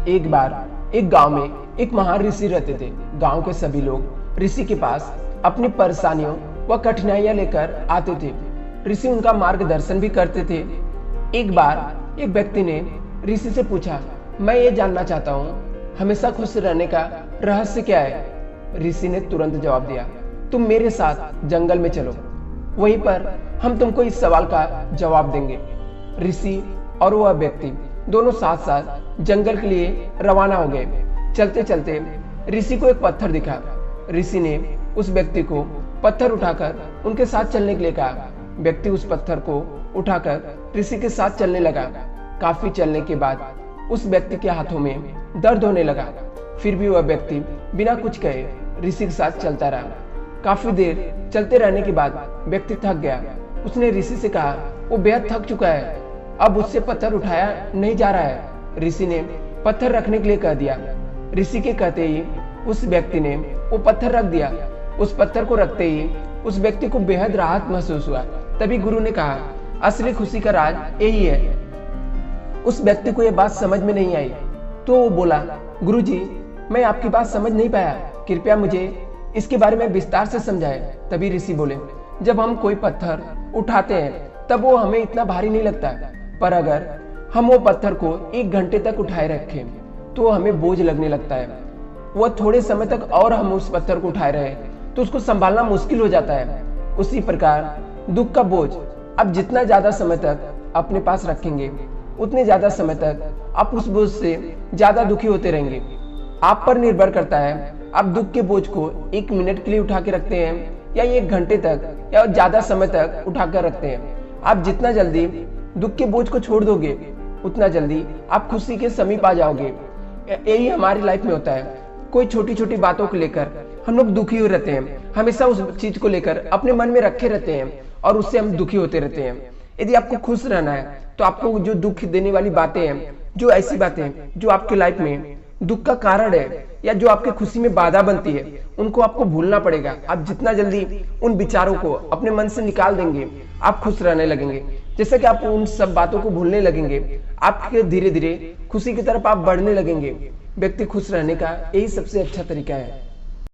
एक बार एक गांव में एक महान ऋषि रहते थे। गांव के सभी लोग ऋषि के पास अपनी परेशानियों व कठिनाइयां लेकर आते थे। ऋषि उनका मार्गदर्शन भी करते थे। एक बार एक व्यक्ति ने ऋषि से पूछा, मैं ये जानना चाहता हूँ, हमेशा खुश रहने का रहस्य क्या है? ऋषि ने तुरंत जवाब दिया, तुम मेरे साथ जंगल में चलो, वहीं पर हम तुमको इस सवाल का जवाब देंगे। ऋषि और वह व्यक्ति दोनों साथ साथ जंगल के लिए रवाना हो गए। चलते चलते ऋषि को एक पत्थर दिखा। ऋषि ने उस व्यक्ति को पत्थर उठाकर उनके साथ चलने के लिए कहा। व्यक्ति उस पत्थर को उठाकर ऋषि के साथ चलने लगा। काफी चलने के बाद उस व्यक्ति के हाथों में दर्द होने लगा। फिर भी वह व्यक्ति बिना कुछ कहे ऋषि के साथ चलता रहा। काफी देर चलते रहने के बाद व्यक्ति थक गया। उसने ऋषि से कहा, वो बेहद थक चुका है, अब उससे पत्थर उठाया नहीं जा रहा है। ऋषि ने पत्थर रखने के लिए कह दिया। ऋषि के कहते ही उस व्यक्ति ने वो पत्थर रख दिया। उस पत्थर को रखते ही उस व्यक्ति को बेहद राहत महसूस हुआ। तभी गुरु ने कहा, असली खुशी का राज यही है। उस व्यक्ति को यह बात समझ में नहीं आई, तो वो बोला, गुरु जी, मैं आपकी बात समझ नहीं पाया, कृपया मुझे इसके बारे में विस्तार से समझाएं। तभी ऋषि बोले, जब हम कोई पत्थर उठाते हैं तब वो हमें इतना भारी नहीं लगता, पर अगर हम वो पत्थर को 1 घंटे तक उठाए रखें तो हमें बोझ लगने लगता है। वह थोड़े समय तक और हम उस पत्थर को उठाए रहे तो उसको संभालना मुश्किल हो जाता है। उसी प्रकार दुख का बोझ आप जितना ज्यादा समय तक अपने पास रखेंगे, उतने ज्यादा समय तक आप उस बोझ से ज्यादा दुखी होते रहेंगे। आप पर निर्भर करता है, आप दुख के बोझ को 1 मिनट के लिए उठा के रखते हैं या 1 घंटे तक या ज्यादा समय तक उठाकर रखते हैं। आप जितना जल्दी दुख के बोझ को छोड़ दोगे, उतना जल्दी आप खुशी के समीप आ जाओगे। यही हमारी लाइफ में होता है। कोई छोटी छोटी बातों को लेकर हम लोग दुखी हो रहते हैं, हमेशा उस चीज को लेकर अपने मन में रखे रहते हैं और उससे हम दुखी होते रहते हैं। यदि आपको खुश रहना है तो आपको जो दुख देने वाली बातें हैं, जो ऐसी बातें जो आपके लाइफ में दुख का कारण है या जो आपके खुशी में बाधा बनती है, उनको आपको भूलना पड़ेगा। आप जितना जल्दी उन विचारों को अपने मन से निकाल देंगे, आप खुश रहने लगेंगे। जैसे कि आप उन सब बातों को भूलने लगेंगे, आपके धीरे धीरे खुशी की तरफ आप बढ़ने लगेंगे। व्यक्ति खुश रहने का यही सबसे अच्छा तरीका है।